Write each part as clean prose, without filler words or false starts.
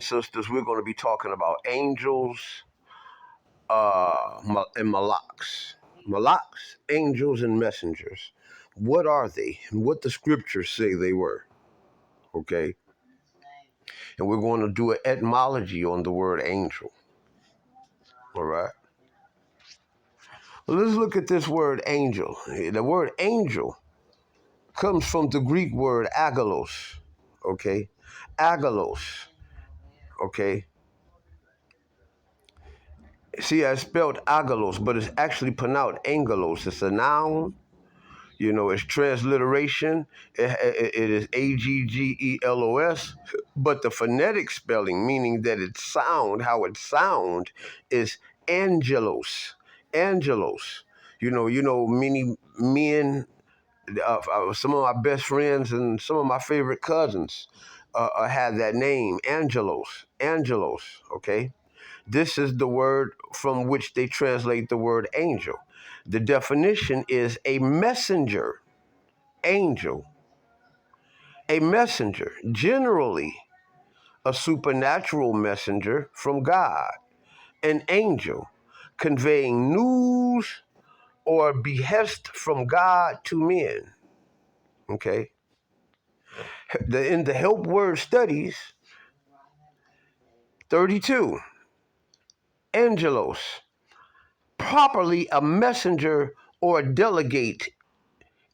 sisters, we're going to be talking about angels and malaks. Malaks, angels and messengers. What are they and what the scriptures say they were? Okay. And we're going to do an etymology on the word angel. All right. Well, let's look at this word angel. The word angel comes from the Greek word agalos. Okay. Agalos. Okay. See, I spelled agalos, but it's actually pronounced angelos. It's a noun. It's transliteration. It is Aggelos, but the phonetic spelling, meaning that how it sound, is angelos. Angelos. Many men, some of my best friends and some of my favorite cousins had that name, Angelos. Angelos. Okay. This is the word from which they translate the word angel. The definition is a messenger, angel, a messenger, generally a supernatural messenger from God, an angel, conveying news or behest from God to men. Okay? In the Help Word Studies, 32, angelos, properly a messenger or delegate,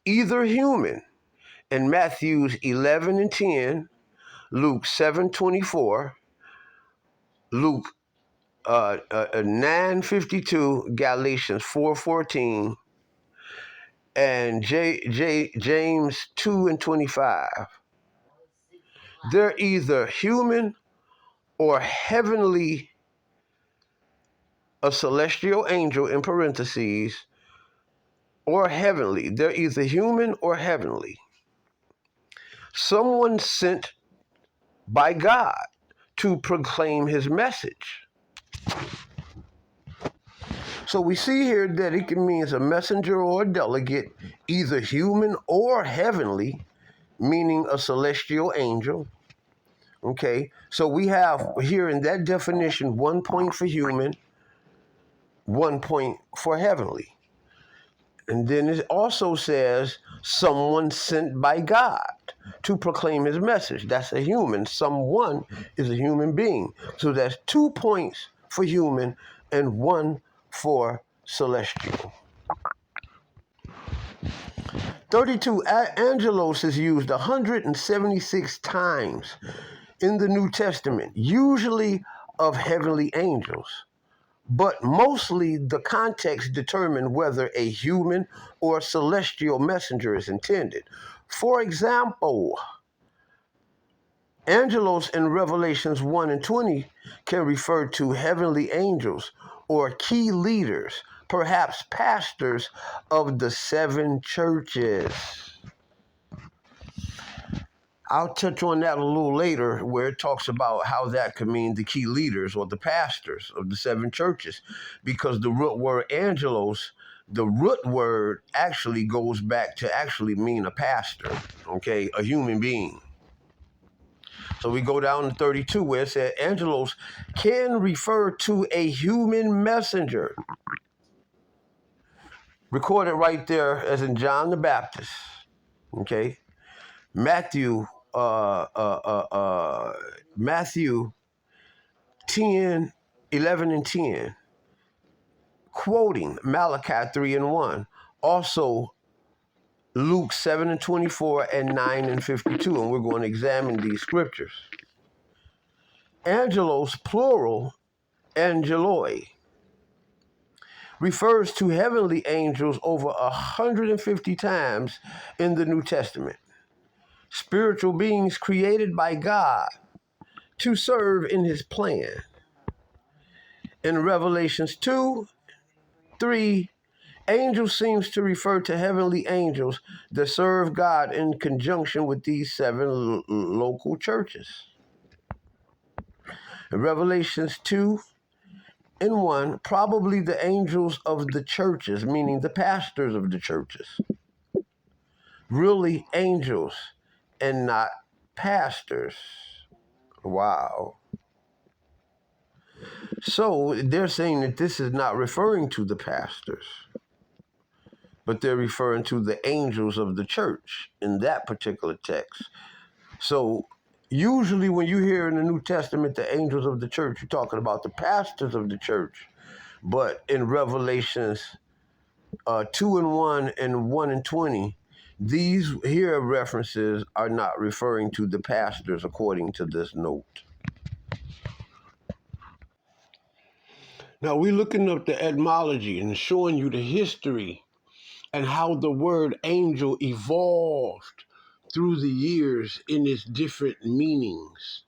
either human, in Matthews 11 and 10, Luke 7:24, Luke 9:52, Galatians 4:14, and James 2 and 25. They're either human or heavenly, a celestial angel in parentheses, or heavenly. They're either human or heavenly. Someone sent by God to proclaim his message. So we see here that it can mean a messenger or a delegate, either human or heavenly, meaning a celestial angel. Okay, so we have here in that definition 1 point for human, 1 point for heavenly. And then it also says someone sent by God to proclaim his message. That's a human. Someone is a human being. So that's 2 points for human and 1 for celestial. 32, angelos is used 176 times in the New Testament, usually of heavenly angels. But mostly the context determines whether a human or celestial messenger is intended. For example, angelos in Revelations 1 and 20 can refer to heavenly angels or key leaders, perhaps pastors of the 7 churches. I'll touch on that a little later, where it talks about how that could mean the key leaders or the pastors of the 7 churches, because the root word angelos, the root word actually goes back to actually mean a pastor, okay, a human being. So we go down to 32 where it said angelos can refer to a human messenger. Recorded right there as in John the Baptist, okay? Matthew 10, 11 and 10, quoting Malachi 3 and 1. Also, Luke 7 and 24 and 9 and 52, and we're going to examine these scriptures. Angelos, plural, angeloi, refers to heavenly angels over 150 times in the New Testament. Spiritual beings created by God to serve in his plan. In Revelations 2, 3, angel seems to refer to heavenly angels that serve God in conjunction with these 7 local churches. In Revelations 2 and 1, probably the angels of the churches, meaning the pastors of the churches. Really angels and not pastors. Wow. So they're saying that this is not referring to the pastors, but they're referring to the angels of the church in that particular text. So usually when you hear in the New Testament the angels of the church, you're talking about the pastors of the church. But in Revelations 2:1 and 1:20, these here references are not referring to the pastors according to this note. Now we're looking up the etymology and showing you the history and how the word angel evolved through the years in its different meanings.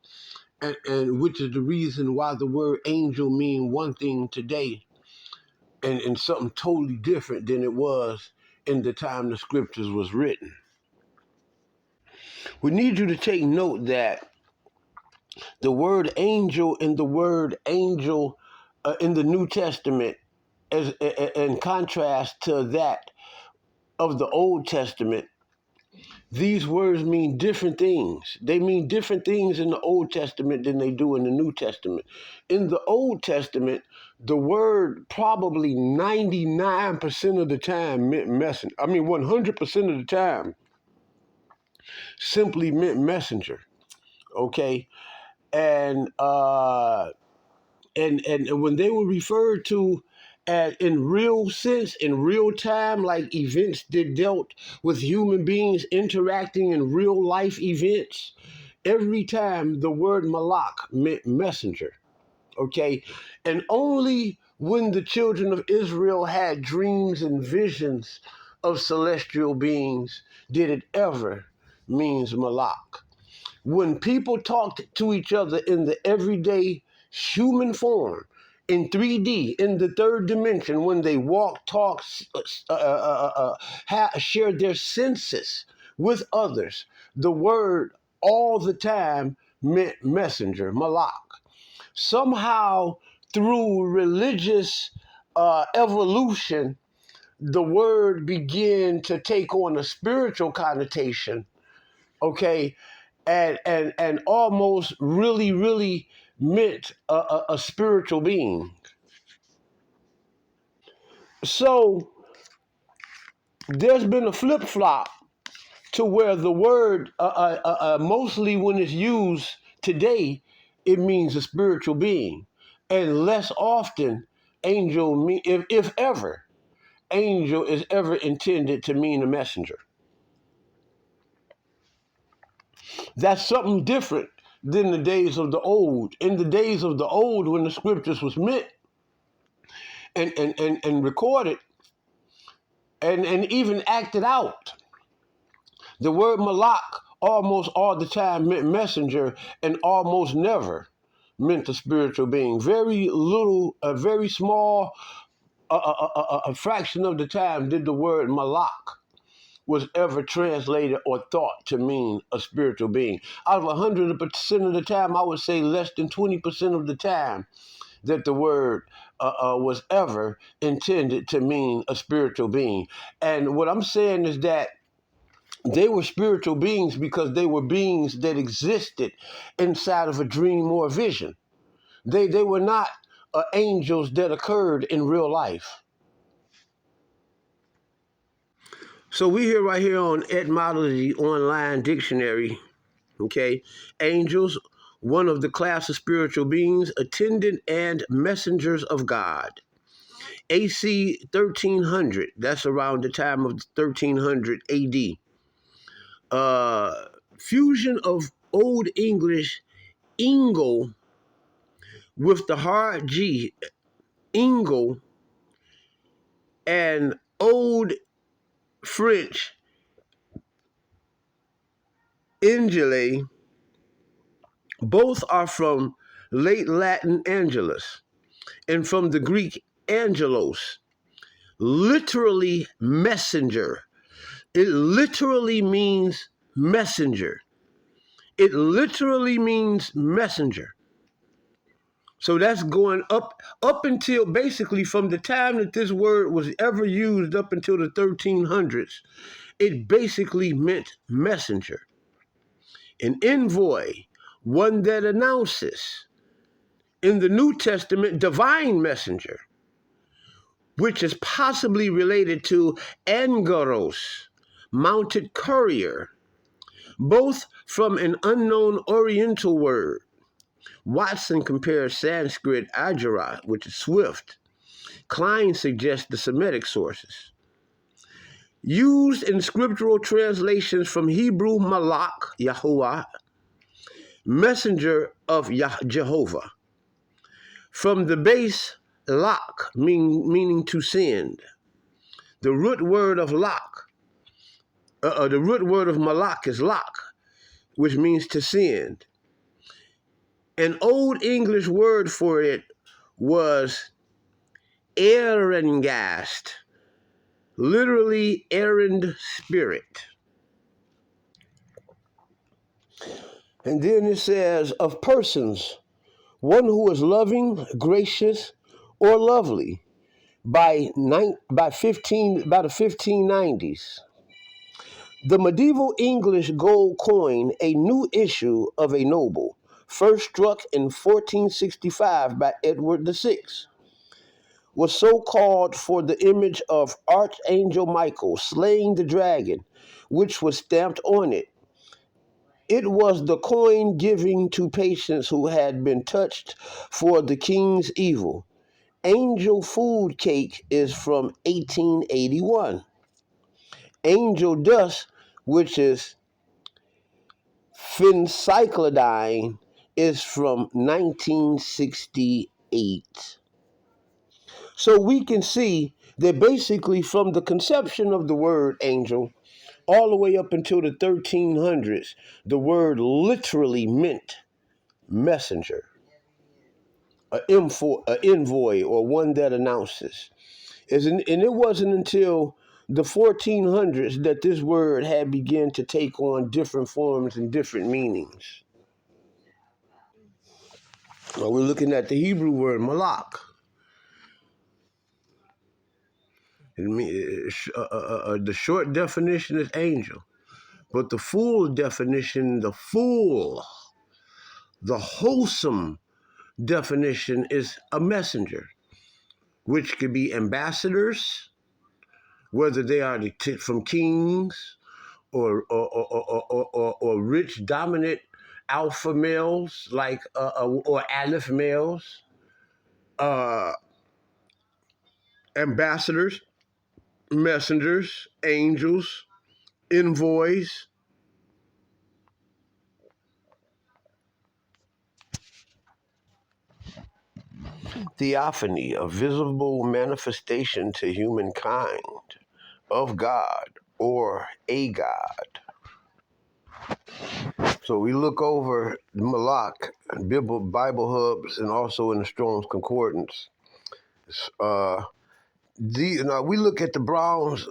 And which is the reason why the word angel mean one thing today and something totally different than it was in the time the scriptures was written. We need you to take note that the word angel and the word angel in the New Testament, as in contrast to that of the Old Testament, these words mean different things. They mean different things in the Old Testament than they do in the New Testament. In the Old Testament, the word probably 99% of the time meant messenger. 100% of the time simply meant messenger. Okay? And when they were referred to in real sense, in real time, like events that dealt with human beings interacting in real life events, every time the word malak meant messenger. Okay? And only when the children of Israel had dreams and visions of celestial beings did it ever means malak. When people talked to each other in the everyday human form, in 3D, in the third dimension, when they walked, talked, shared their senses with others, the word all the time meant messenger, malak. Somehow, through religious evolution, the word began to take on a spiritual connotation, okay, and almost really meant a spiritual being. So there's been a flip flop to where the word, mostly when it's used today, it means a spiritual being, and less often, angel, if ever, angel is ever intended to mean a messenger. That's something different than the days of the old. In the days of the old, when the scriptures was meant and recorded and even acted out, the word malak almost all the time meant messenger and almost never meant a spiritual being. Very little, a very small a fraction of the time did the word malak was ever translated or thought to mean a spiritual being. Out of 100% of the time, I would say less than 20% of the time that the word was ever intended to mean a spiritual being. And what I'm saying is that they were spiritual beings because they were beings that existed inside of a dream or a vision. They were not angels that occurred in real life. So we hear right here on Etymology Online Dictionary, okay, angels, one of the class of spiritual beings, attendant and messengers of God. AC 1300, that's around the time of 1300 AD. Fusion of Old English ingle with the hard G, ingle, and Old French ingele. Both are from late Latin angelus and from the Greek angelos, literally messenger. It literally means messenger. It literally means messenger. So that's going up until basically from the time that this word was ever used up until the 1300s, it basically meant messenger. An envoy, one that announces, In the New Testament, divine messenger, which is possibly related to angelos, mounted courier, both from an unknown Oriental word. Watson compares Sanskrit ajara, which is swift. Klein suggests the Semitic sources. Used in scriptural translations from Hebrew malak, Yahuwah, messenger of Jehovah. From the base lak, meaning to send. The root word of the root word of malak is lak, which means to send. An old English word for it was erengast, literally errand spirit. And then it says of persons, one who is loving, gracious, or lovely by the 1590s. The medieval English gold coin, a new issue of a noble, first struck in 1465 by Edward VI, was so called for the image of Archangel Michael slaying the dragon, which was stamped on it. It was the coin given to patients who had been touched for the king's evil. Angel food cake is from 1881. Angel dust, which is phencyclidine, is from 1968. So we can see that basically from the conception of the word angel all the way up until the 1300s, the word literally meant messenger, an envoy, or one that announces. And it wasn't until the 1400s that this word had begun to take on different forms and different meanings. Well, we're looking at the Hebrew word malak. The short definition is angel, but the full definition, the wholesome definition is a messenger, which could be ambassadors, whether they are from kings or rich dominant alpha males or aleph males, uh, ambassadors, messengers, angels, envoys. Theophany, a visible manifestation to humankind of God or a God. So we look over Malak, Bible hubs, and also in the Strong's Concordance. Now we look at the Browns,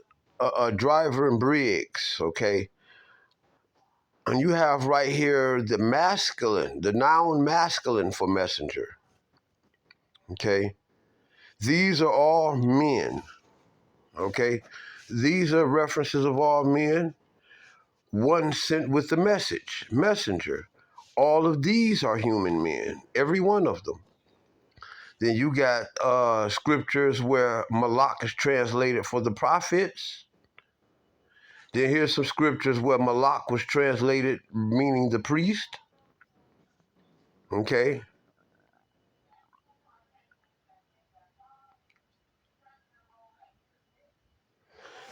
Driver and Briggs, okay? And you have right here the masculine, the noun masculine for messenger, okay? These are all men, okay? These are references of all men. One sent with the message, messenger. All of these are human men, every one of them. Then you got scriptures where Malak is translated for the prophets. Then here's some scriptures where Malak was translated meaning the priest. Okay.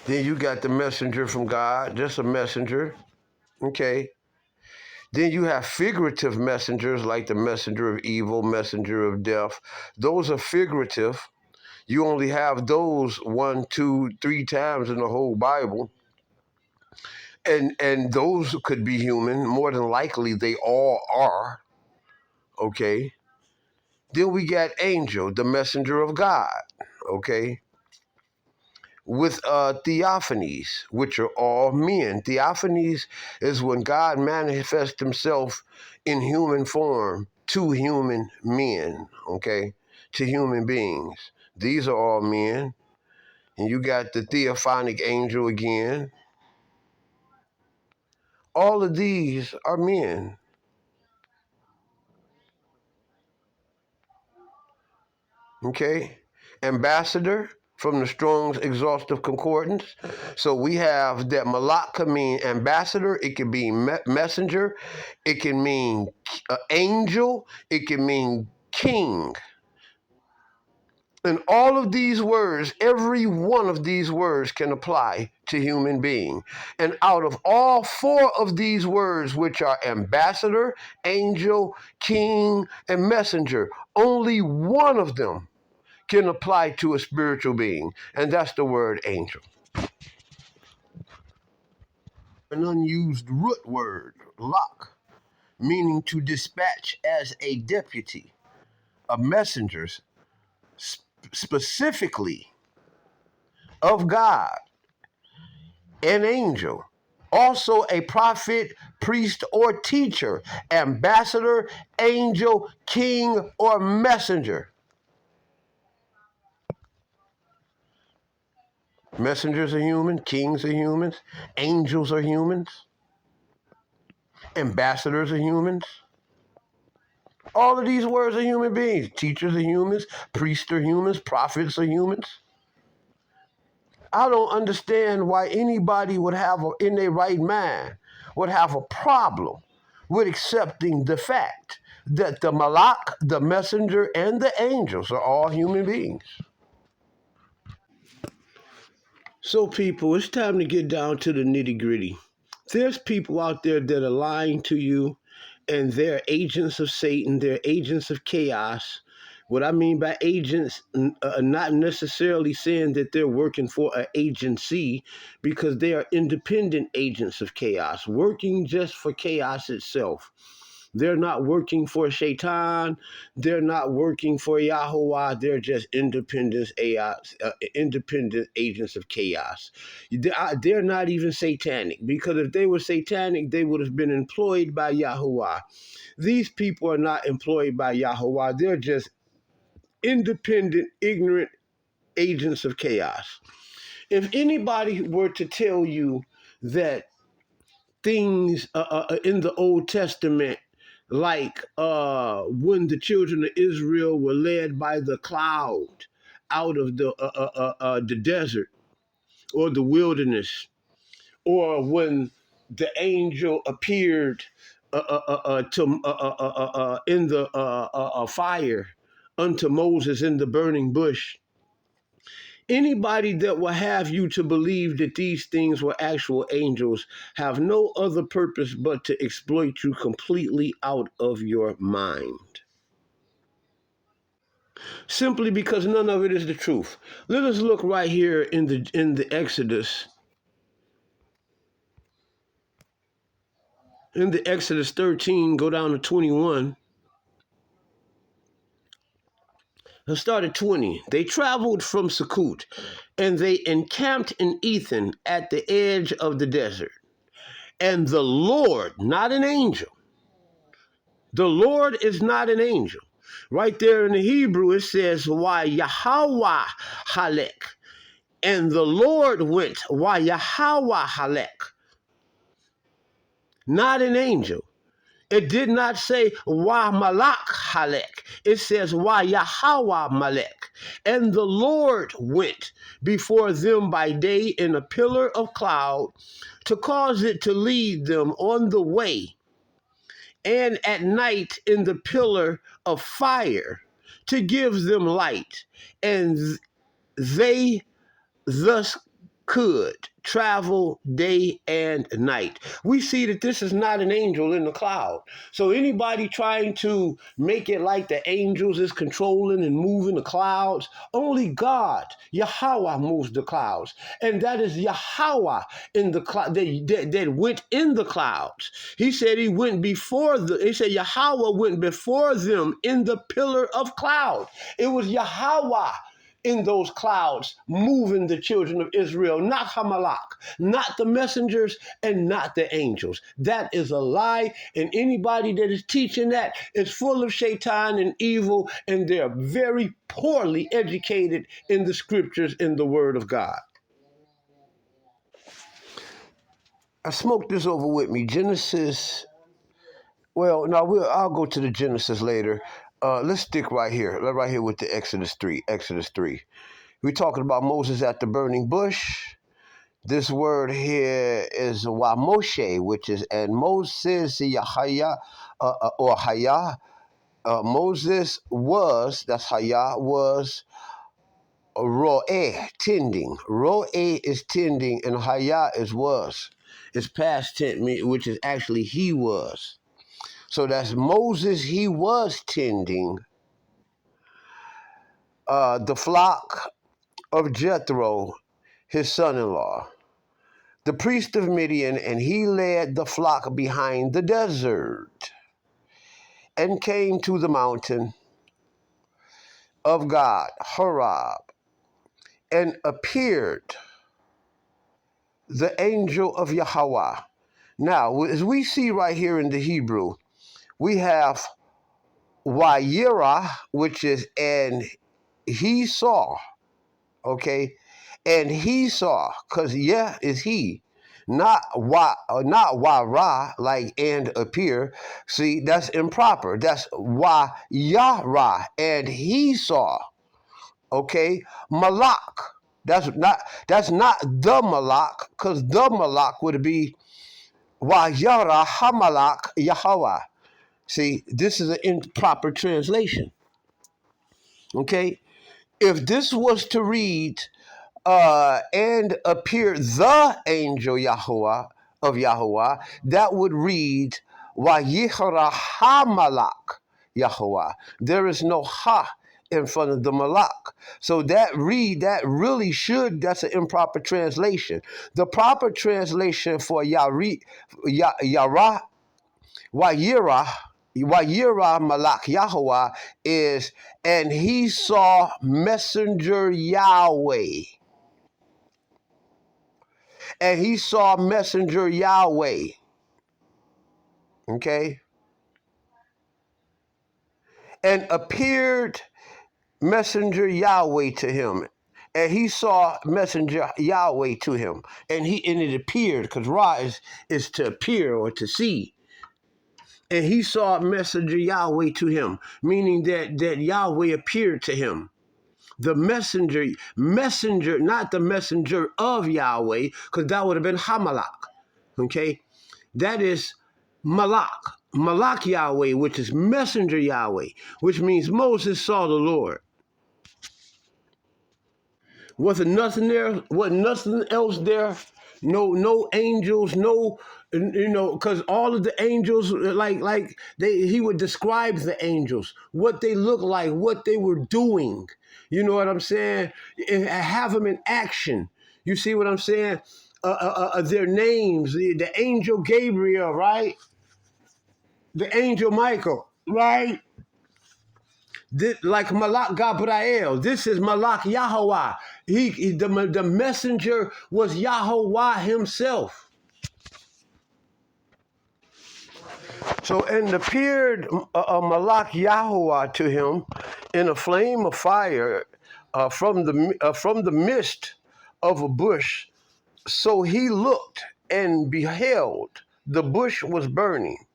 Then you got the messenger from God, just a messenger. Okay. Then you have figurative messengers like the messenger of evil, messenger of death. Those are figurative. You only have those 1, 2, 3 times in the whole Bible. And those could be human. More than likely, they all are. Okay. Then we got angel, the messenger of God. Okay. With theophanies, which are all men. Theophanies is when God manifests himself in human form to human men, okay, to human beings. These are all men. And you got the theophanic angel again. All of these are men. Okay? Ambassador from the Strong's Exhaustive Concordance. So we have that malak can mean ambassador, it can be messenger, it can mean angel, it can mean king. And all of these words, every one of these words can apply to human being. And out of all four of these words, which are ambassador, angel, king, and messenger, only one of them can apply to a spiritual being, and that's the word angel. An unused root word, lak, meaning to dispatch as a deputy, a messenger, specifically of God, an angel, also a prophet, priest, or teacher, ambassador, angel, king, or messenger. Messengers are human, kings are humans, angels are humans, ambassadors are humans. All of these words are human beings. Teachers are humans, priests are humans, prophets are humans. I don't understand why anybody would have, in their right mind, would have a problem with accepting the fact that the malak, the messenger, and the angels are all human beings. So, people, it's time to get down to the nitty gritty. There's people out there that are lying to you, and they're agents of Satan, they're agents of chaos. What I mean by agents, not necessarily saying that they're working for an agency, because they are independent agents of chaos, working just for chaos itself. They're not working for Shaitan. They're not working for Yahweh. They're just independent agents of chaos. They're not even satanic, because if they were satanic, they would have been employed by Yahweh. These people are not employed by Yahweh. They're just independent, ignorant agents of chaos. If anybody were to tell you that things in the Old Testament, like when the children of Israel were led by the cloud out of the desert or the wilderness, or when the angel appeared in the fire unto Moses in the burning bush. Anybody that will have you to believe that these things were actual angels have no other purpose but to exploit you completely out of your mind. Simply because none of it is the truth. Let us look right here in the Exodus. In the Exodus 13, go down to 21. Let's start at 20. They traveled from Sukkot, and they encamped in Ethan at the edge of the desert. And the Lord, not an angel, the Lord is not an angel. Right there in the Hebrew, it says, Why Yahweh Halek. And the Lord went, Why Yahweh Halek. Not an angel. It did not say, Why Malak Halek. It says, Why Yahweh Malek. And the Lord went before them by day in a pillar of cloud to cause it to lead them on the way, and at night in the pillar of fire to give them light. And they thus could travel day and night. We see that this is not an angel in the cloud. So anybody trying to make it like the angels is controlling and moving the clouds, only God, Yahweh, moves the clouds. And that is Yahweh in the cloud that went in the clouds. He said he said Yahweh went before them in the pillar of cloud. It was Yahweh in those clouds, moving the children of Israel, not Hamalak, not the messengers, and not the angels. That is a lie, and anybody that is teaching that is full of shaitan and evil, and they're very poorly educated in the scriptures, in the word of God. I smoked this over with me. Genesis, well, no, I'll go to the Genesis later. Let's stick right here. Right here with the Exodus 3. Exodus 3. We're talking about Moses at the burning bush. This word here is wa Moshe, which is, and Moses Yahya, or Haya. Moses was, that's Haya, was ro'eh, tending. Ro'eh is tending, and Haya is was. It's past tense, which is actually he was. So that's Moses, he was tending the flock of Jethro, his son-in-law, the priest of Midian, and he led the flock behind the desert and came to the mountain of God, Horeb, and appeared the angel of Yahweh. Now, as we see right here in the Hebrew, we have Wayira, which is, and he saw, okay? And he saw, because yeah is he, not wara, like and appear. See, that's improper. That's Wayara, and he saw. Okay, Malak. That's not the Malak, because the Malak would be Wayara Hamalak Yahweh. See, this is an improper translation. Okay, if this was to read and appear the angel Yahweh of Yahweh, that would read Wayihara Hamalak Yahweh. There is no ha in front of the malak. So that really should, that's an improper translation. The proper translation for Yara, Wayira Malak Yahweh is, and he saw messenger Yahweh. And he saw messenger Yahweh. Okay? And appeared messenger Yahweh to him. And he saw messenger Yahweh to him. And it appeared, because Ra is to appear or to see. And he saw messenger Yahweh to him, meaning that Yahweh appeared to him. The messenger, not the messenger of Yahweh, because that would have been Hamalak. Okay? That is Malak Yahweh, which is messenger Yahweh, which means Moses saw the Lord. Wasn't nothing there? Wasn't nothing else there? No angels, no, because all of the angels, he would describe the angels, what they look like, what they were doing. You know what I'm saying? And have them in action. You see what I'm saying? Their names, the angel Gabriel, right? The angel Michael, right? Like Malak Gabriel. This is Malak Yahweh. The messenger was Yahweh himself. So, and appeared Malak Yahweh to him in a flame of fire from the midst of a bush. So he looked and beheld the bush was burning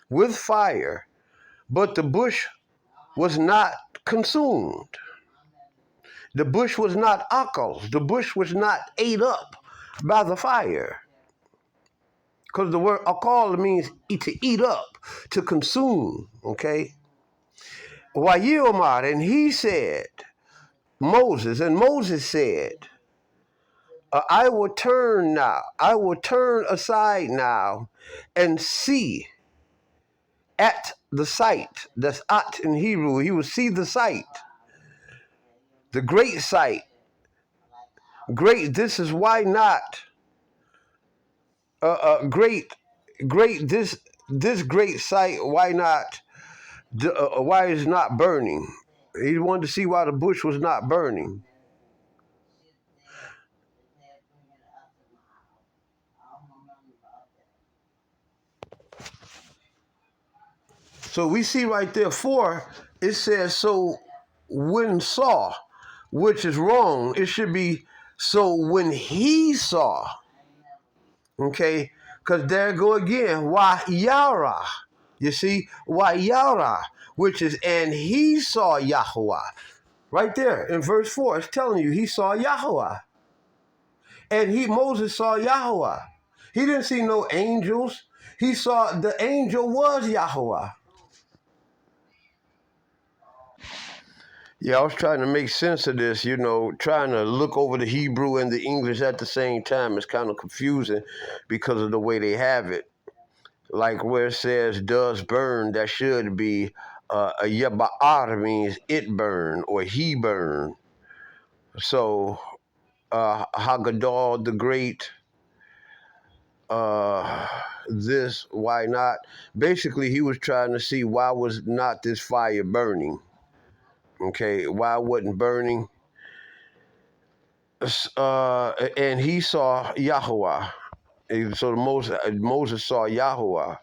with fire, but the bush was not consumed. The bush was not akal. The bush was not ate up by the fire. Because the word akal means to eat up, to consume, okay? Wayilmar, and he said, Moses said, I will turn aside now and see at the sight. That's at in Hebrew. He will see the sight, the great sight. Great, this is why not great, this great sight, why not, why is not burning? He wanted to see why the bush was not burning. So we see right there, 4, it says, so when saw, which is wrong, it should be, so when he saw, okay? Because there go again, why yara, you see, why yara, which is, and he saw Yahweh. Right there in verse 4, it's telling you he saw Yahweh. And Moses saw Yahweh. He didn't see no angels. He saw the angel was Yahweh. Yeah, I was trying to make sense of this, trying to look over the Hebrew and the English at the same time. It's kind of confusing because of the way they have it. Like where it says does burn, that should be a yaba'ar means it burn or he burn. So Haggadah the Great, this, why not? Basically, he was trying to see why was not this fire burning. Okay, why wasn't burning? And he saw Yahweh. So Moses saw Yahweh.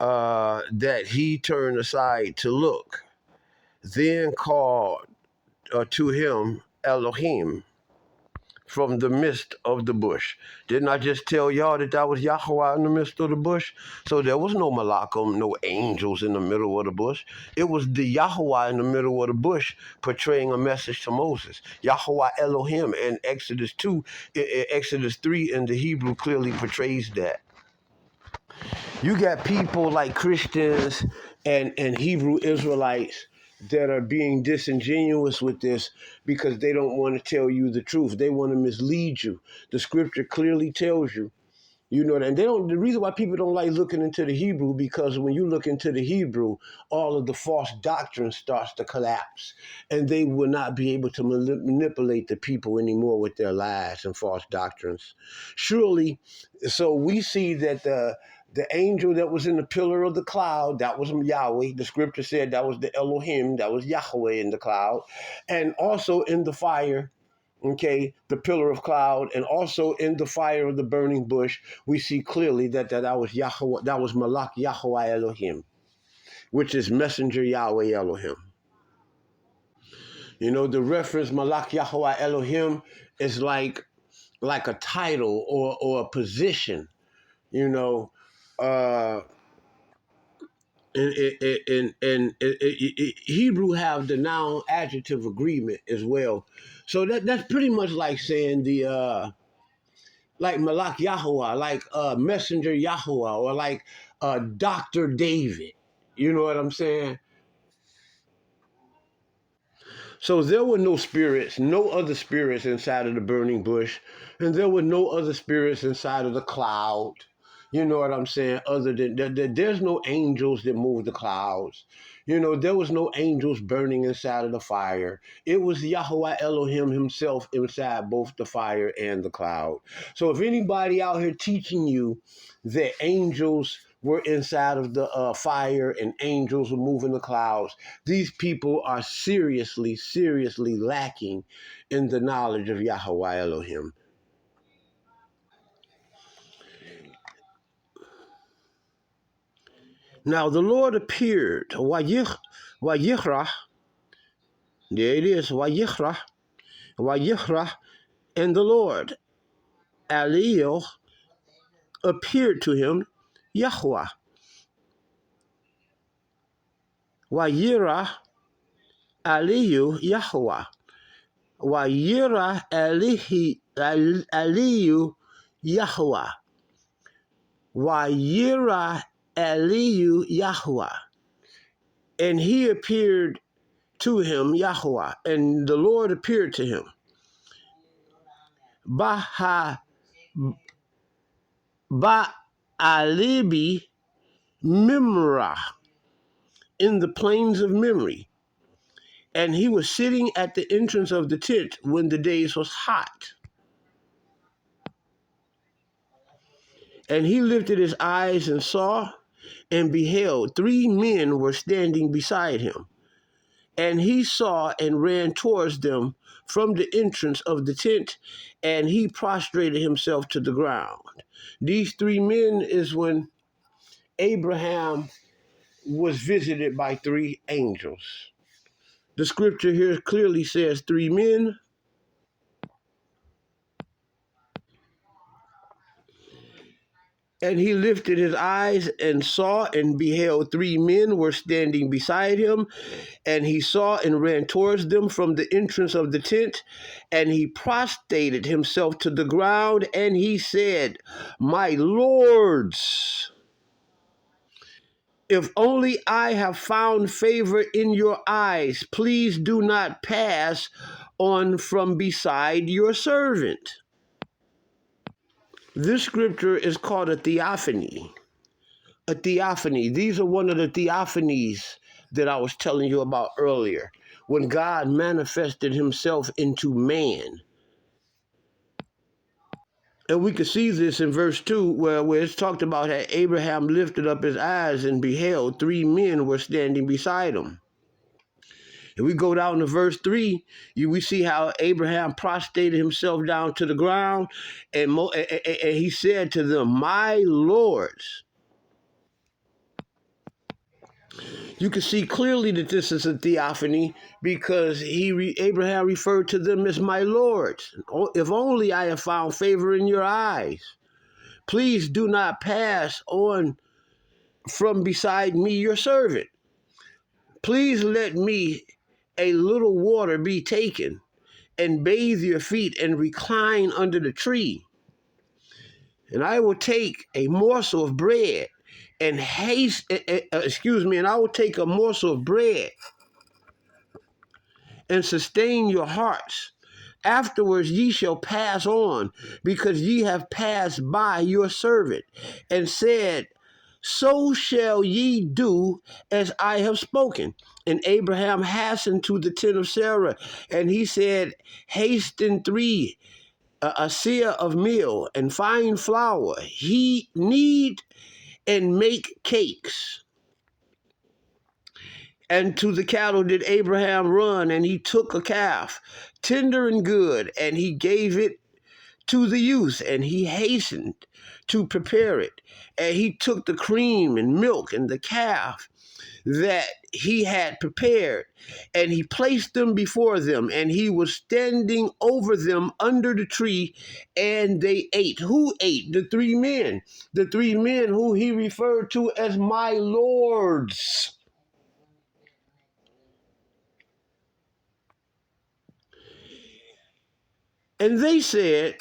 That he turned aside to look, then called to him Elohim from the midst of the bush. Didn't I just tell y'all that was Yahweh in the midst of the bush? So there was no Malakim, no angels in the middle of the bush. It was the Yahweh in the middle of the bush portraying a message to Moses. Yahweh Elohim in Exodus 2, Exodus 3 in the Hebrew clearly portrays that. You got people like Christians and Hebrew Israelites that are being disingenuous with this because they don't want to tell you the truth. They want to mislead you. The scripture clearly tells you. And the reason why people don't like looking into the Hebrew, because when you look into the Hebrew, all of the false doctrine starts to collapse, and they will not be able to manipulate the people anymore with their lies and false doctrines. Surely, so we see that the angel that was in the pillar of the cloud, that was Yahweh. The scripture said that was the Elohim, that was Yahweh in the cloud, and also in the fire. Okay, the pillar of cloud, and also in the fire of the burning bush, we see clearly that was Yahweh, that was Malak Yahweh Elohim, which is messenger Yahweh Elohim. The reference Malak Yahweh Elohim is like a title or a position. Uh, in Hebrew have the noun adjective agreement as well. So that's pretty much like saying like Malak Yahweh, like Messenger Yahweh, or like Dr. David. You know what I'm saying? So there were no spirits, no other spirits inside of the burning bush, and there were no other spirits inside of the cloud. You know what I'm saying? Other than there's no angels that move the clouds. There was no angels burning inside of the fire. It was Yahweh Elohim himself inside both the fire and the cloud. So if anybody out here teaching you that angels were inside of the fire and angels were moving the clouds, these people are seriously, seriously lacking in the knowledge of Yahweh Elohim. Now the Lord appeared, Wayichra, there it is, Wayichra, and the Lord, Eliel, appeared to him, Yahweh. Wayira Eliu Yahweh. Wayira Eliu Yahweh. Wayira Eliu Yahweh. And he appeared to him, Yahweh, and the Lord appeared to him. Ba'alibi Mimra, in the plains of Mimri. And he was sitting at the entrance of the tent when the days was hot. And he lifted his eyes and saw, and beheld, 3 men were standing beside him. And he saw and ran towards them from the entrance of the tent, and he prostrated himself to the ground. These 3 men is when Abraham was visited by 3 angels. The scripture here clearly says 3 men. And he lifted his eyes and saw and beheld 3 men were standing beside him. And he saw and ran towards them from the entrance of the tent. And he prostrated himself to the ground. And he said, "My lords, if only I have found favor in your eyes, please do not pass on from beside your servant." This scripture is called a theophany. A theophany. These are one of the theophanies that I was telling you about earlier, when God manifested himself into man. And we can see this in verse 2, where it's talked about how Abraham lifted up his eyes and beheld 3 men were standing beside him. If we go down to verse 3, we see how Abraham prostrated himself down to the ground, and he said to them, "My lords." You can see clearly that this is a theophany, because Abraham referred to them as "my lords. If only I have found favor in your eyes. Please do not pass on from beside me, your servant. Please let me a little water be taken, and bathe your feet, and recline under the tree. And I will take a morsel of bread and and I will take a morsel of bread and sustain your hearts. Afterwards ye shall pass on, because ye have passed by your servant, and said, so shall ye do as I have spoken. And Abraham hastened to the tent of Sarah, and he said, hasten 3 a seah of meal and fine flour. He knead and make cakes. And to the cattle did Abraham run, and he took a calf, tender and good, and he gave it to the youth, and he hastened to prepare it. And he took the cream and milk and the calf that he had prepared, and he placed them before them, and he was standing over them under the tree, and they ate. Who ate? The 3 men. The 3 men who he referred to as my lords. And they said,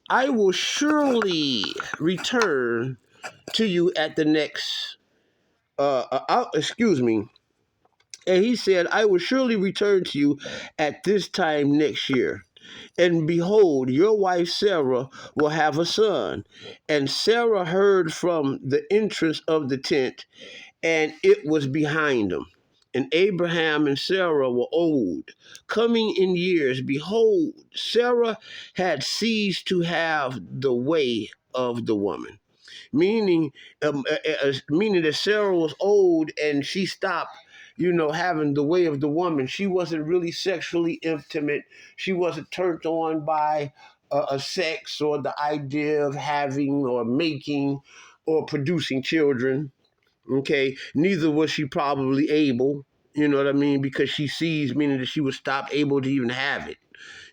I will surely return to you at the next, excuse me. And he said, I will surely return to you at this time next year. And behold, your wife Sarah will have a son. And Sarah heard from the entrance of the tent, and it was behind him. And Abraham and Sarah were old, coming in years. Behold, Sarah had ceased to have the way of the woman, meaning meaning that Sarah was old and she stopped, having the way of the woman. She wasn't really sexually intimate. She wasn't turned on by a sex or the idea of having or making or producing children. Okay, neither was she probably able. You know what I mean? Because she sees, meaning that she was stopped able to even have it.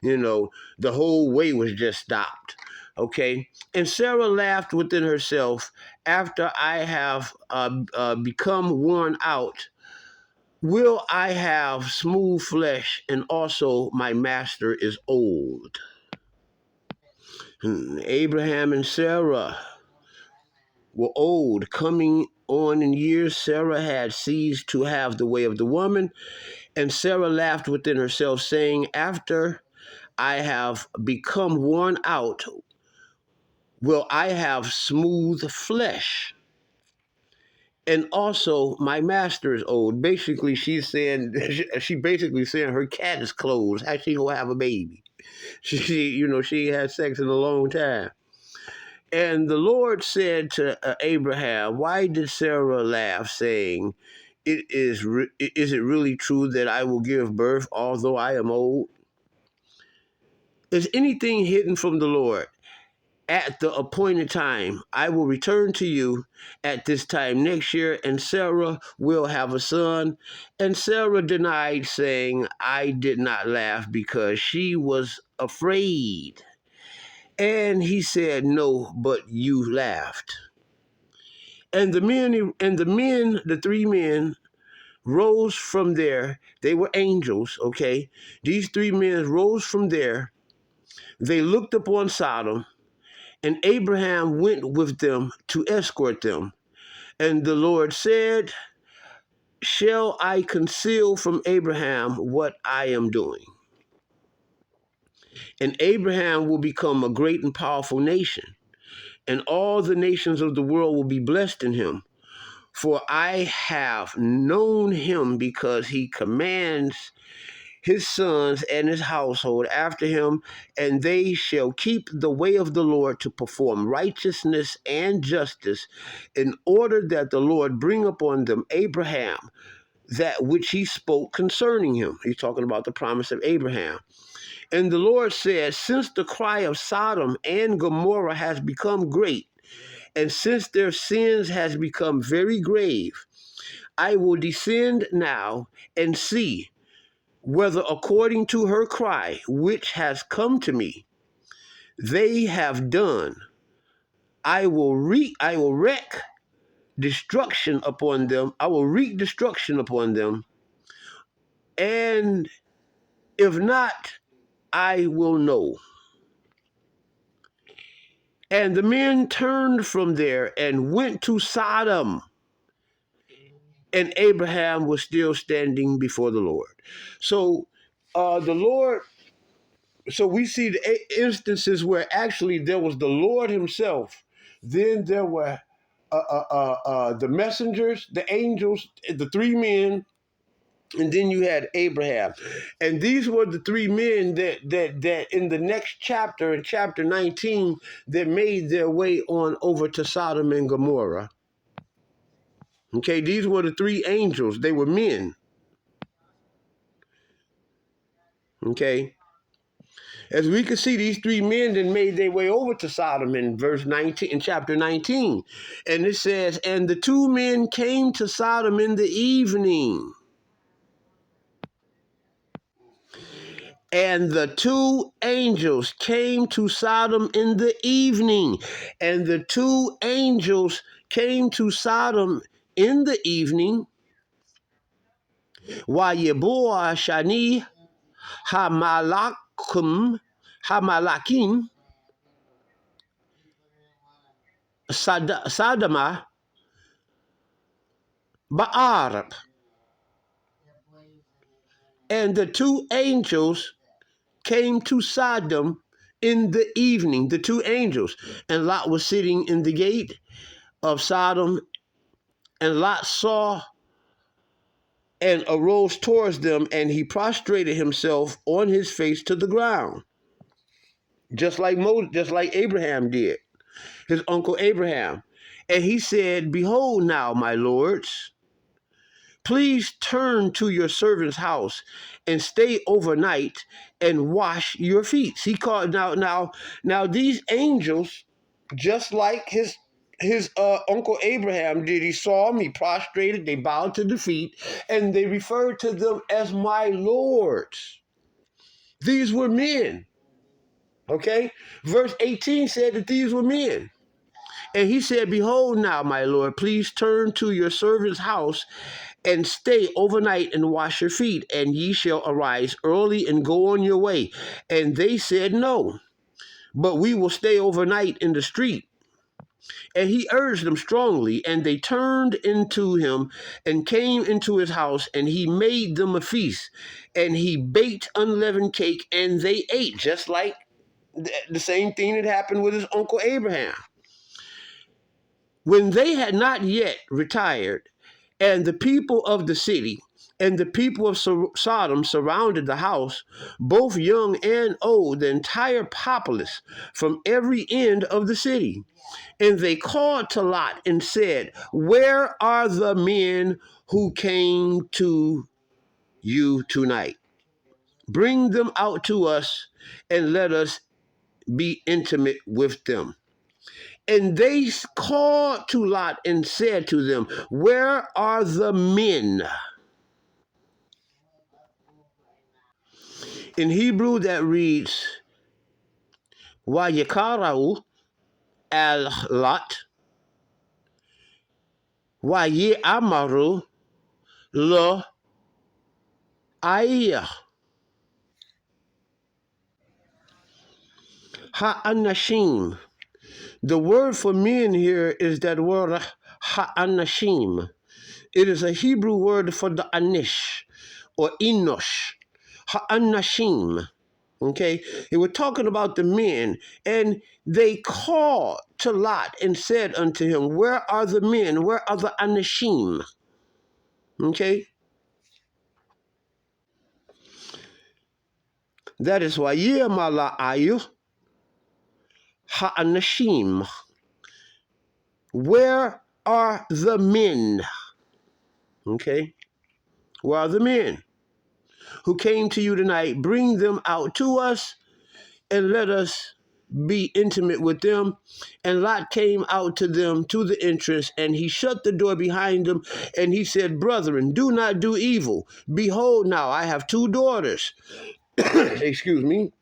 The whole way was just stopped. Okay. And Sarah laughed within herself, after I have become worn out, will I have smooth flesh, and also my master is old. Abraham and Sarah were old, coming on in years. Sarah had ceased to have the way of the woman, and Sarah laughed within herself, saying, after I have become worn out, will I have smooth flesh, and also my master is old. Basically, she's saying, she basically saying her cat is closed. How she gonna have a baby? She ain't had sex in a long time. And the Lord said to Abraham, why did Sarah laugh, saying, is it really true that I will give birth although I am old? Is anything hidden from the Lord? At the appointed time, I will return to you at this time next year, and Sarah will have a son. And Sarah denied, saying, I did not laugh, because she was afraid. And he said, no, but you laughed. The three men rose from there. They were angels, okay? These three men rose from there. They looked upon Sodom, and Abraham went with them to escort them. And the Lord said, shall I conceal from Abraham what I am doing? And Abraham will become a great and powerful nation, and all the nations of the world will be blessed in him. For I have known him because he commands his sons and his household after him, and they shall keep the way of the Lord to perform righteousness and justice, in order that the Lord bring upon them Abraham, that which he spoke concerning him. He's talking about the promise of Abraham. And the Lord said, since the cry of Sodom and Gomorrah has become great, and since their sins has become very grave, I will descend now and see whether according to her cry, which has come to me, they have done. I will wreak destruction upon them. I will wreak destruction upon them. And if not, I will know. And the men turned from there and went to Sodom. And Abraham was still standing before the Lord. So the Lord, so we see the instances where actually there was the Lord himself. Then there were the messengers, the angels, the three men, and then you had Abraham. And these were the three men that in the next chapter, in chapter 19, that made their way on over to Sodom and Gomorrah. Okay, these were the three angels. They were men. Okay. As we can see, these three men then made their way over to Sodom in verse 19, in chapter 19. And it says, and the two men came to Sodom in the evening. And the two angels came to Sodom in the evening. And the two angels came to Sodom in the evening. Wayeboah Shani Hamalakim Sadama Ba'arab. And the two angels came to Sodom in the evening, the two angels. And Lot was sitting in the gate of Sodom, and Lot saw and arose towards them, and he prostrated himself on his face to the ground, just like just like Abraham did, his uncle Abraham. And he said, behold now, my lords, please turn to your servant's house and stay overnight and wash your feet. He called now these angels, just like his uncle Abraham did. He saw him, he prostrated, they bowed to the feet, and they referred to them as my lords. These were men. Okay? Verse 18 said that these were men. And he said, behold now, my Lord, please turn to your servant's house and stay overnight and wash your feet, and ye shall arise early and go on your way. And they said, no, but we will stay overnight in the street. And he urged them strongly, and they turned into him and came into his house, and he made them a feast. And he baked unleavened cake, and they ate, just like the same thing that happened with his uncle Abraham. When they had not yet retired, and the people of the city and the people of Sodom surrounded the house, both young and old, the entire populace from every end of the city. And they called to Lot and said, where are the men who came to you tonight? Bring them out to us and let us be intimate with them. And they called to Lot and said to them, where are the men? In Hebrew, that reads, Wayakarau al Lot, Waye amaru lo aiya. Ha-anashim. The word for men here is that word ha-anashim. It is a Hebrew word for the anish or enosh. Ha-anashim. Okay, they were talking about the men, and they called to Lot and said unto him, where are the men? Where are the anashim? Okay, that is why Yemala ayu ha-anashim. Where are the men? Okay, where are the men who came to you tonight? Bring them out to us and let us be intimate with them. And Lot came out to them to the entrance, and he shut the door behind them, and he said, brethren, do not do evil. Behold, now I have two daughters, excuse me,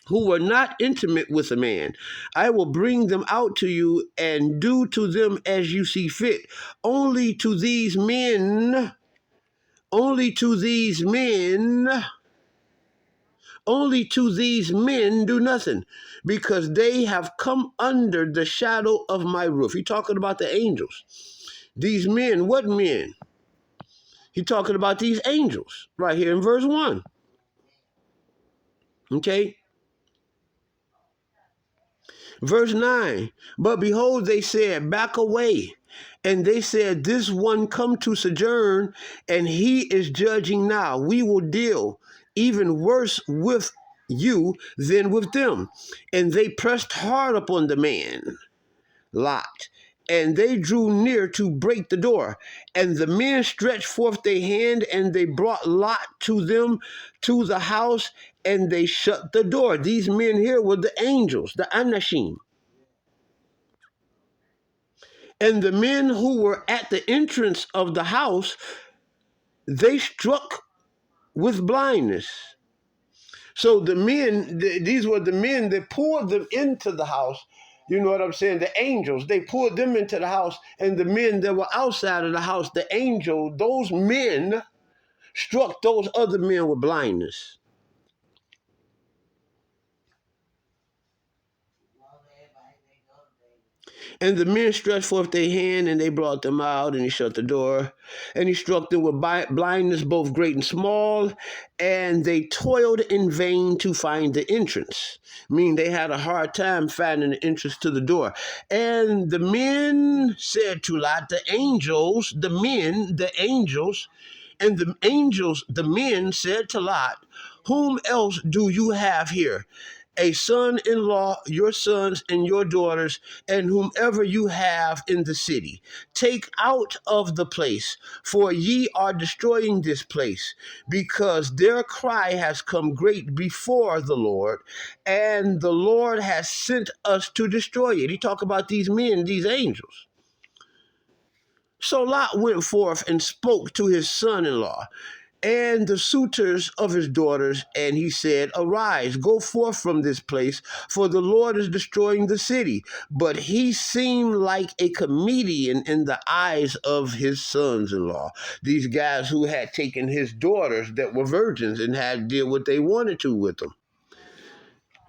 who were not intimate with a man. I will bring them out to you and do to them as you see fit. Only to these men, only to these men, only to these men do nothing, because they have come under the shadow of my roof. He's talking about the angels. These men, what men? He's talking about these angels right here in verse 1. Okay? Verse 9. But behold, they said, back away. And they said, this one come to sojourn, and he is judging now. We will deal even worse with you than with them. And they pressed hard upon the man, Lot, and they drew near to break the door. And the men stretched forth their hand, and they brought Lot to them to the house, and they shut the door. These men here were the angels, the Anashim. And the men who were at the entrance of the house, they struck with blindness. So the men, these were the men that pulled them into the house. You know what I'm saying? The angels, they pulled them into the house, and the men that were outside of the house, the angel, those men struck those other men with blindness. And the men stretched forth their hand, and they brought them out, and he shut the door. And he struck them with blindness, both great and small, and they toiled in vain to find the entrance. Meaning they had a hard time finding the entrance to the door. And the men said to Lot, the angels, the men, the angels, and the angels, the men said to Lot, whom else do you have here? A son-in-law, your sons and your daughters, and whomever you have in the city. Take out of the place, for ye are destroying this place, because their cry has come great before the Lord, and the Lord has sent us to destroy it. He talk about these men, these angels. So Lot went forth and spoke to his son-in-law and the suitors of his daughters, and he said, arise, go forth from this place, for the Lord is destroying the city. But he seemed like a comedian in the eyes of his sons-in-law, these guys who had taken his daughters that were virgins and had did what they wanted to with them.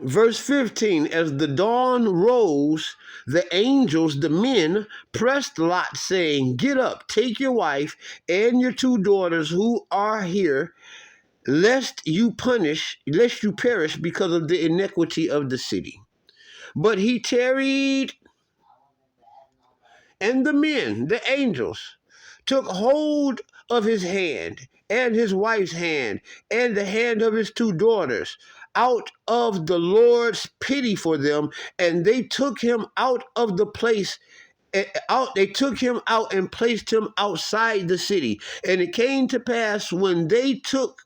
Verse 15, as the dawn rose, the angels, the men, pressed Lot, saying, get up, take your wife and your two daughters who are here, lest you perish because of the iniquity of the city. But he tarried, and the men, the angels, took hold of his hand and his wife's hand and the hand of his two daughters out of the Lord's pity for them, and they took him out of the place. They took him out and placed him outside the city. And it came to pass when they took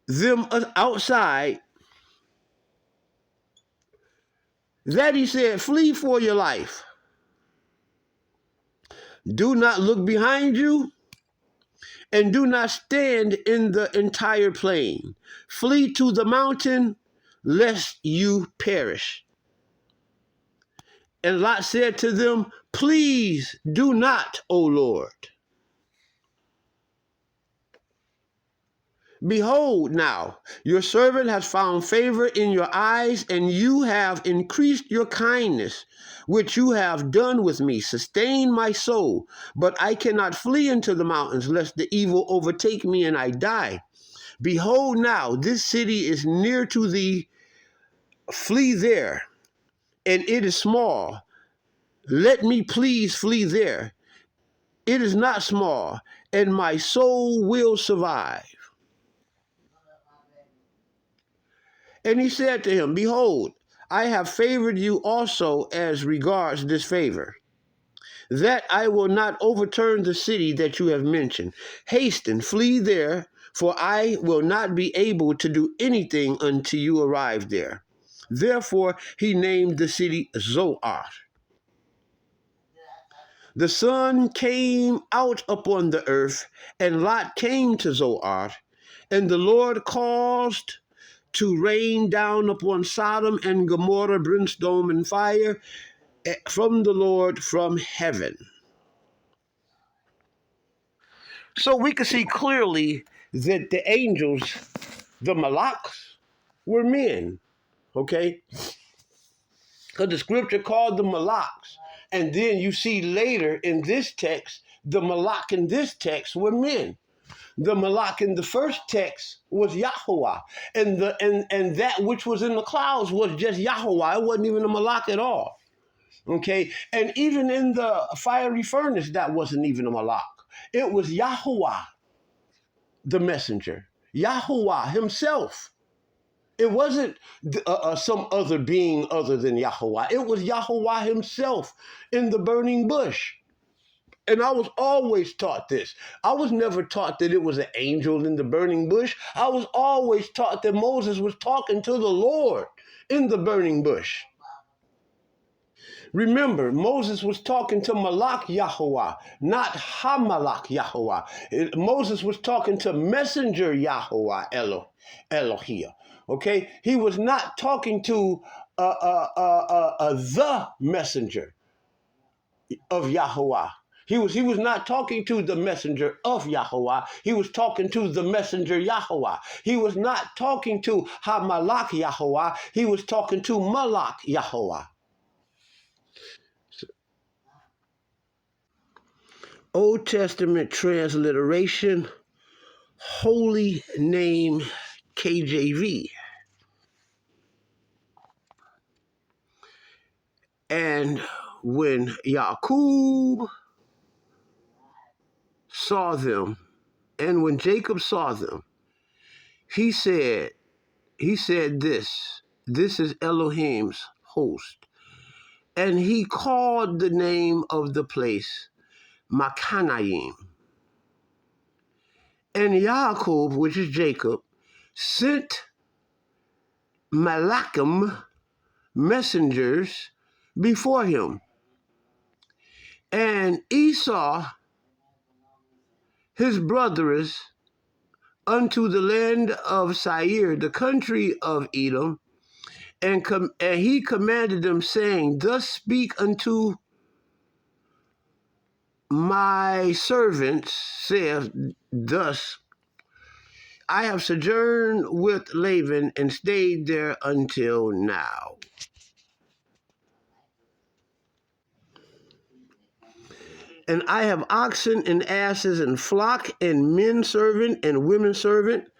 them outside that he said, flee for your life. Do not look behind you, and do not stand in the entire plain. Flee to the mountain, lest you perish. And Lot said to them, Please do not, O Lord. Behold now, your servant has found favor in your eyes, and you have increased your kindness, which you have done with me. Sustain my soul, but I cannot flee into the mountains, lest the evil overtake me and I die. Behold now, this city is near to thee. Flee there, and it is small. Let me please flee there. It is not small, and my soul will survive. And he said to him, behold, I have favored you also as regards this favor, that I will not overturn the city that you have mentioned. Hasten, flee there, for I will not be able to do anything until you arrive there. Therefore he named the city Zoar. The sun came out upon the earth, and Lot came to Zoar, and the Lord caused to rain down upon Sodom and Gomorrah brimstone and fire from the Lord from heaven. So we can see clearly that the angels, the Malaks, were men, okay? Because the scripture called them Malaks. And then you see later in this text, the Malak in this text were men. The Malak in the first text was Yahweh, and that which was in the clouds was just Yahweh. It wasn't even a Malak at all. Okay, and even in the fiery furnace, that wasn't even a Malak. It was Yahweh, the messenger, Yahweh himself. It wasn't some other being other than Yahweh. It was Yahweh himself in the burning bush. And I was always taught this. I was never taught that it was an angel in the burning bush. I was always taught that Moses was talking to the Lord in the burning bush. Remember, Moses was talking to Malak Yahweh, not Hamalak Yahweh. Moses was talking to messenger Yahweh Elohim. Okay, he was not talking to the messenger of Yahweh. He was not talking to the messenger of Yahweh. He was talking to the messenger Yahweh. He was not talking to Hamalak Yahweh. He was talking to Malak Yahweh. Old Testament transliteration, Holy Name KJV. And when Yaqub saw them, and when Jacob saw them, he said this is Elohim's host. And he called the name of the place Makanaim. And Yaakov, which is Jacob, sent Malakim messengers before him. And Esau, his brothers, unto the land of Seir, the country of Edom, and he commanded them, saying, thus speak unto my servants, saith thus, I have sojourned with Laban and stayed there until now. And I have oxen and asses and flock and men servant and women servant,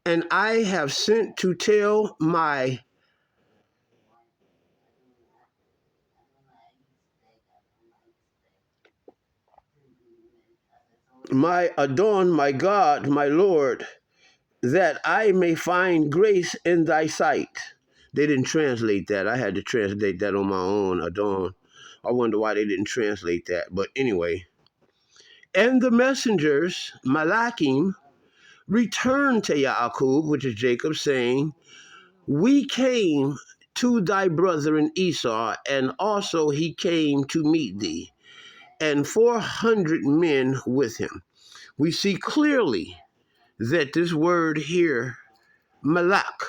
and I have sent to tell my Adon, my God, my Lord, that I may find grace in thy sight. They didn't translate that. I had to translate that on my own, Adon. I wonder why they didn't translate that. But anyway. And the messengers, Malakim, returned to Yaakov, which is Jacob, saying, we came to thy brethren Esau, and also he came to meet thee, and 400 men with him. We see clearly that this word here, Malak,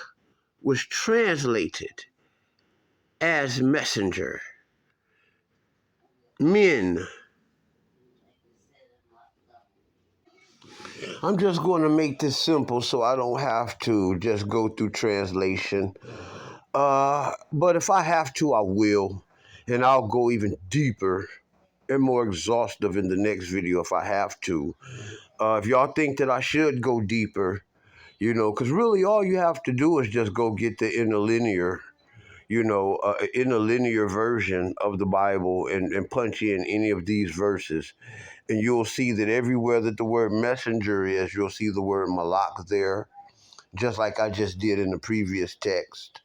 was translated as messenger. men. I'm just going to make this simple so I don't have to just go through translation. But if I have to, I will. And I'll go even deeper and more exhaustive in the next video if I have to. If y'all think that I should go deeper, because really all you have to do is just go get the interlinear, interlinear version of the Bible and punch in any of these verses. And you'll see that everywhere that the word messenger is, you'll see the word malak there, just like I just did in the previous text.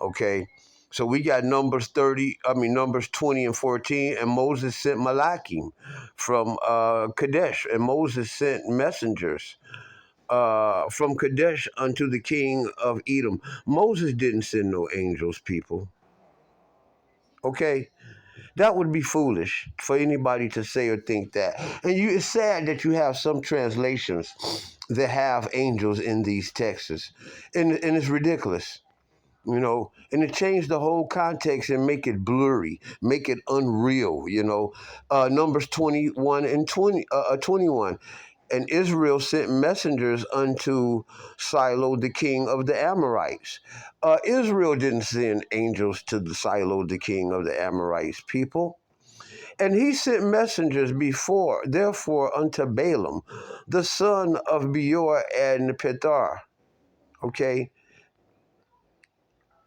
Okay? So we got Numbers 20 and 14, and Moses sent Malakim from Kadesh, and Moses sent messengers from Kadesh unto the king of Edom. Moses didn't send no angels, people. Okay? That would be foolish for anybody to say or think that. And it's sad that you have some translations that have angels in these texts. And it's ridiculous. And it changed the whole context and make it blurry, make it unreal. Numbers 21 and 21. And Israel sent messengers unto Silo, the king of the Amorites. Israel didn't send angels to the Silo, the king of the Amorites, people. And he sent messengers therefore, unto Balaam, the son of Beor and Pethar. Okay?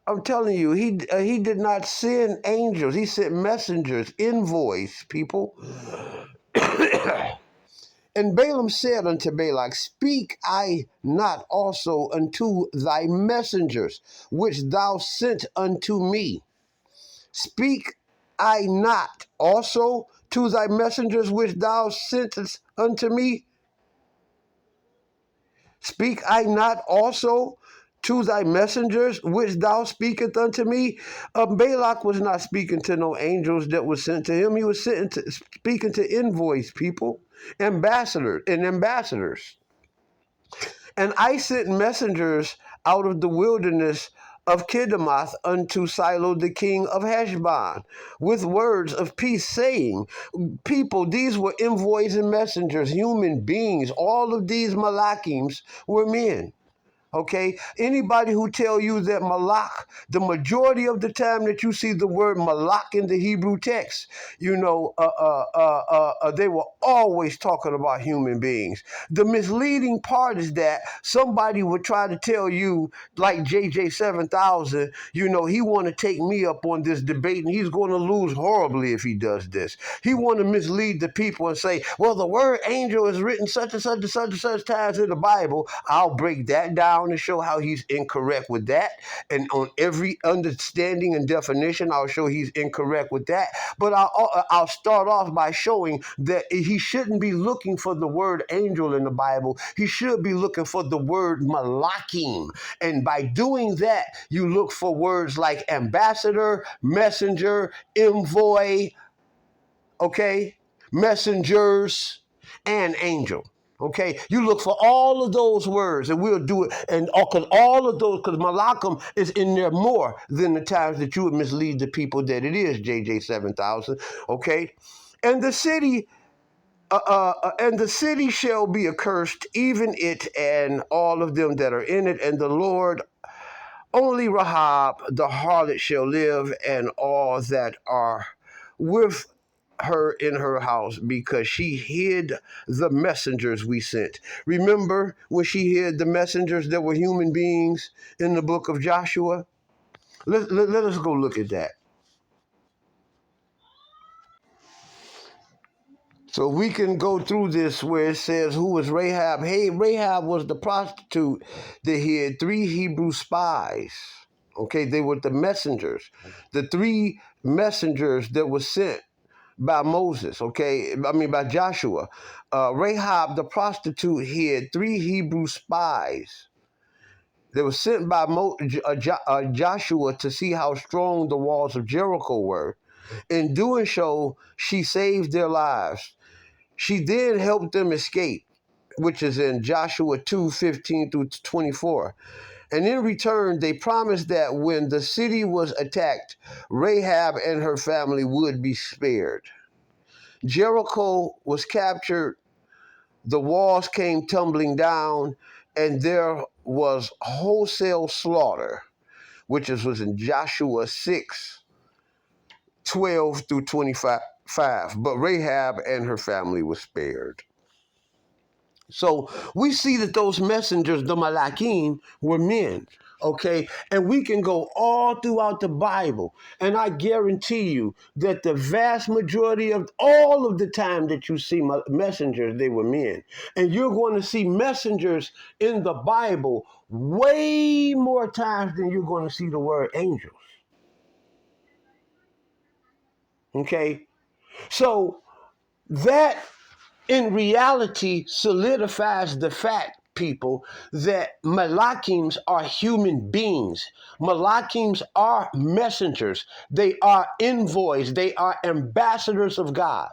I'm telling you, he did not send angels. He sent messengers, envoys, people. And Balaam said unto Balak, Speak I not also unto thy messengers, which thou sent unto me? Speak I not also to thy messengers, which thou sentest unto me? Speak I not also to thy messengers, which thou speakest unto me? Balak was not speaking to no angels that was sent to him. He was speaking to envoys, people, ambassadors. And I sent messengers out of the wilderness of Kedemoth unto Silo, the king of Heshbon, with words of peace, saying, people, these were envoys and messengers, human beings. All of these Malakims were men. Okay, anybody who tell you that malak, the majority of the time that you see the word malak in the Hebrew text, they were always talking about human beings. The misleading part is that somebody would try to tell you, like JJ 7000, he want to take me up on this debate, and he's going to lose horribly if he does this. He want to mislead the people and say, well, the word angel is written such and such and such and such times in the Bible. I'll break that down and show how he's incorrect with that. And on every understanding and definition, I'll show he's incorrect with that. But I'll start off by showing that he shouldn't be looking for the word angel in the Bible. He should be looking for the word malakim. And by doing that, you look for words like ambassador, messenger, envoy, okay, messengers, and angel. Okay, you look for all of those words, and we'll do it. And because all of those, because Malakim is in there more than the times that you would mislead the people that it is, JJ 7000. Okay, and the city, shall be accursed, even it and all of them that are in it. And the Lord, only Rahab the harlot shall live, and all that are with her in her house, because she hid the messengers we sent. Remember when she hid the messengers that were human beings in the book of Joshua? Let us go look at that. So we can go through this where it says, who was Rahab? Hey, Rahab was the prostitute that hid 3 Hebrew spies. Okay, they were the messengers. The 3 messengers that were sent by Moses, by Joshua. Rahab the prostitute hid 3 Hebrew spies. They were sent by Joshua to see how strong the walls of Jericho were. In doing so, she saved their lives. She then helped them escape, which is in Joshua 2:15 through 24. And in return, they promised that when the city was attacked, Rahab and her family would be spared. Jericho was captured, the walls came tumbling down, and there was wholesale slaughter, which was in Joshua 6:12 through 25. But Rahab and her family were spared. So we see that those messengers, the Malakim, were men. Okay, and we can go all throughout the Bible, and I guarantee you that the vast majority of all of the time that you see messengers, they were men. And you're going to see messengers in the Bible way more times than you're going to see the word angels. Okay, so that in reality solidifies the fact, people, that Malakims are human beings. Malakims are messengers. They are envoys. They are ambassadors of God.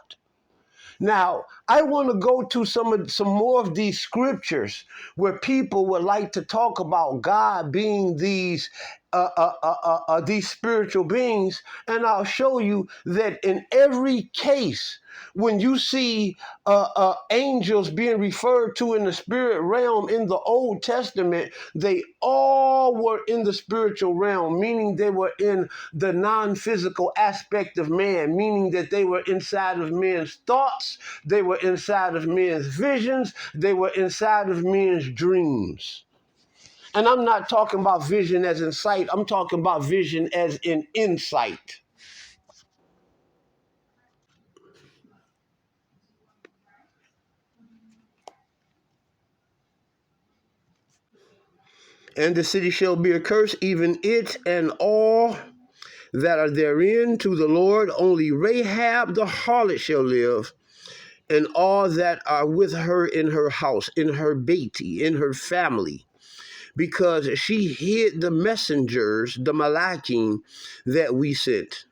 Now, I want to go to some more of these scriptures where people would like to talk about God being these spiritual beings, and I'll show you that in every case, when you see angels being referred to in the spirit realm in the Old Testament, they all were in the spiritual realm, meaning they were in the non-physical aspect of man, meaning that they were inside of men's thoughts, they were inside of men's visions, they were inside of men's dreams. And I'm not talking about vision as in sight, I'm talking about vision as in insight. And the city shall be accursed, even it and all that are therein, to the Lord. Only Rahab the harlot shall live, and all that are with her in her house, in her beiti, in her family, because she hid the messengers, the Malakim, that we sent.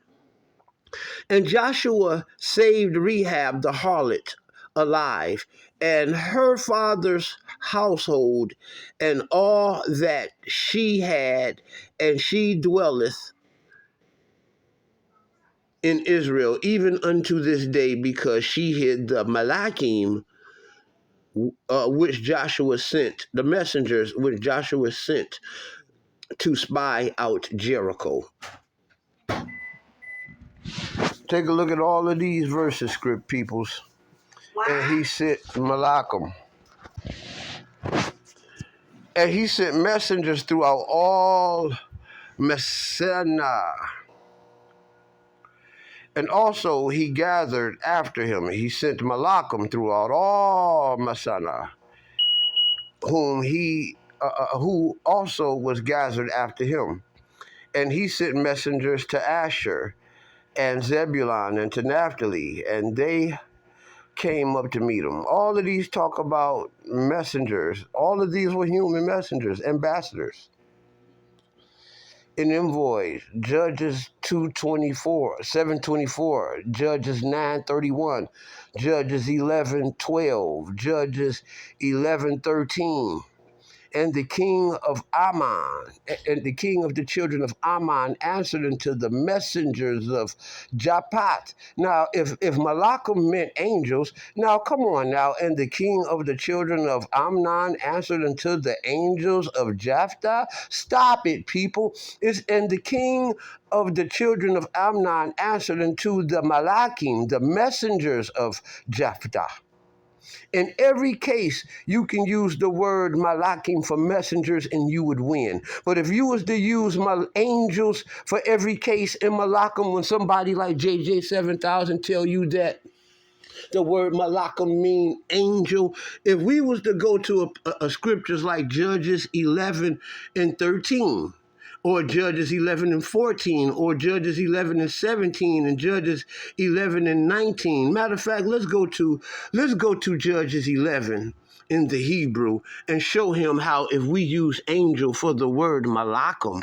And Joshua saved Rahab the harlot alive, and her father's household, and all that she had, and she dwelleth in Israel, even unto this day, because she hid the Malakim, which Joshua sent, the messengers which Joshua sent to spy out Jericho. Take a look at all of these verses, script peoples. Wow. And he sent Malakim. And he sent messengers throughout all Messina. And also he gathered after him. He sent Malakim throughout all Messina, who also was gathered after him. And he sent messengers to Asher and Zebulun and to Naphtali, and they came up to meet him. All of these talk about messengers. All of these were human messengers, ambassadors. In envoys, Judges 7:24, Judges 9:31, Judges 11:12, Judges 11:13. And the king of Ammon, and the king of the children of Ammon answered unto the messengers of Japhat. Now, if Malakim meant angels, now come on now. And the king of the children of Ammon answered unto the angels of Japhtha. Stop it, people. And the king of the children of Ammon answered unto the Malakim, the messengers of Japhtha. In every case, you can use the word malakim for messengers and you would win. But if you was to use angels for every case in malakim, when somebody like JJ 7000 tell you that the word malakim mean angel, if we was to go to a scriptures like Judges 11:13, or Judges 11:14, or Judges 11:17, and Judges 11:19. Matter of fact, let's go to Judges 11 in the Hebrew and show him how if we use angel for the word malakim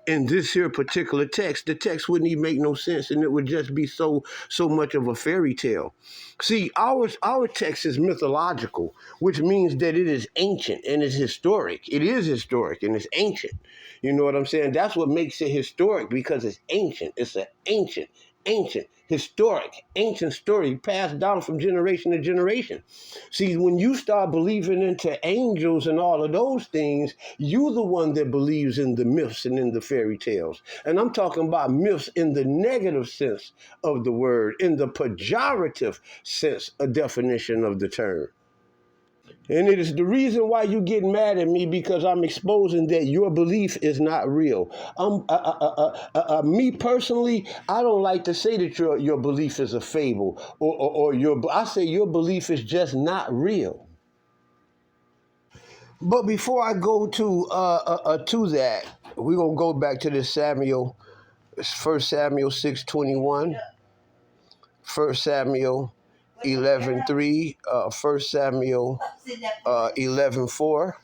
in this here particular text, the text wouldn't even make no sense, and it would just be so much of a fairy tale. See, our text is mythological, which means that it is ancient and it's historic. It is historic and it's ancient. You know what I'm saying? That's what makes it historic, because it's ancient. It's an ancient ancient, historic, ancient story passed down from generation to generation. See, when you start believing into angels and all of those things, you're the one that believes in the myths and in the fairy tales. And I'm talking about myths in the negative sense of the word, in the pejorative sense, a definition of the term. And it is the reason why you get mad at me, because I'm exposing that your belief is not real. Me personally, I don't like to say that your belief is a fable, or I say your belief is just not real. But before I go to that, we're gonna go back to this Samuel, 1 Samuel 6:21, 1 Samuel 11:3, 1 Samuel 11:4.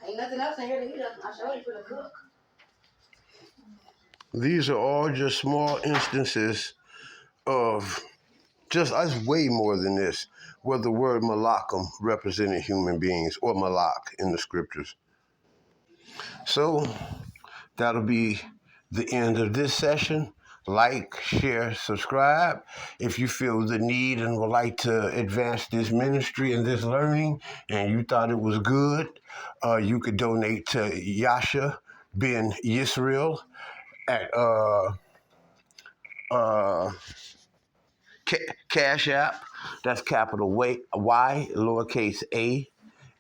Ain't nothing else in here to eat up. I sure you for the cook. These are all just small instances of just us way more than this, where the word Malakim represented human beings, or Malak in the scriptures. So that'll be the end of this session. Like, share, subscribe. If you feel the need and would like to advance this ministry and this learning, and you thought it was good, you could donate to Yasha bin Yisrael at Cash App. That's capital Y, lowercase a,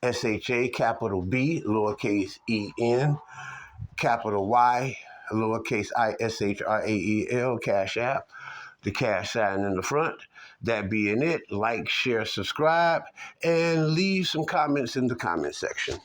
SHA, capital B, lowercase en, capital Y, lowercase ISHRAEL, Cash App, the cash sign in the front. That being it, like, share, subscribe, and leave some comments in the comment section.